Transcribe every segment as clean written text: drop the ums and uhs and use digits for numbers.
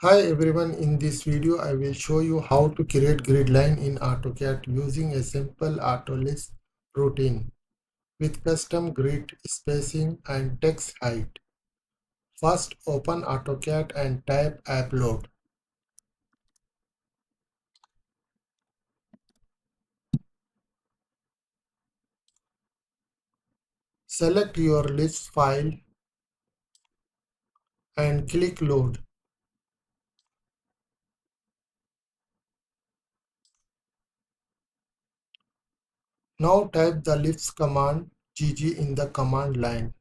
Hi everyone, in this video I will show you how to create grid line in AutoCAD using a simple AutoLISP routine with custom grid spacing and text height. First open AutoCAD and type upload. Select your list file and click load. Now type the list command GG in the command line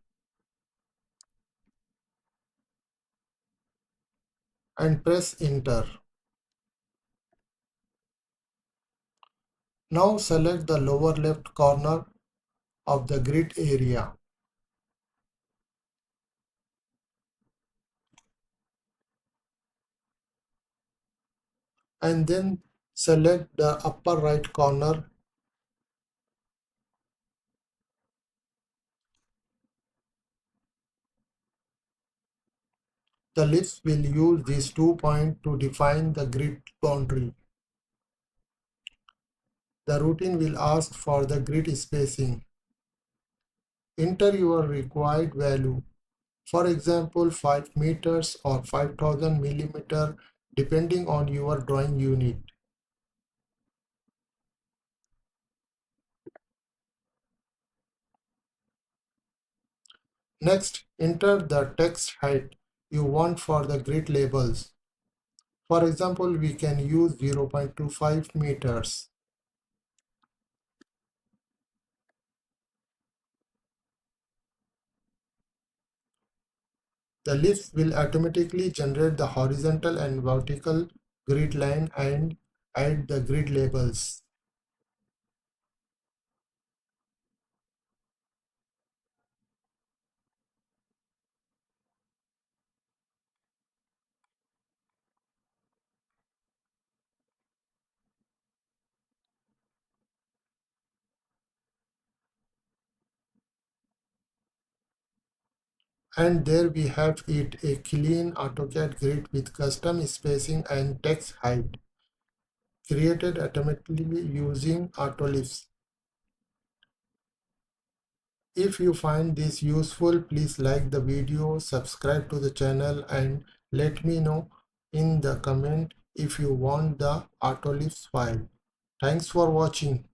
and press enter. Now select the lower left corner of the grid area and then select the upper right corner. The list will use these 2 points to define the grid boundary. The routine will ask for the grid spacing. Enter your required value, for example 5 meters or 5000 millimeter depending on your drawing unit. Next, enter the text height you want for the grid labels. For example, we can use 0.25 meters. The list will automatically generate the horizontal and vertical grid line and add the grid labels. And there we have it, a clean AutoCAD grid with custom spacing and text height, created automatically using AutoLISP. If you find this useful, please like the video, subscribe to the channel and let me know in the comment if you want the AutoLISP file. Thanks for watching.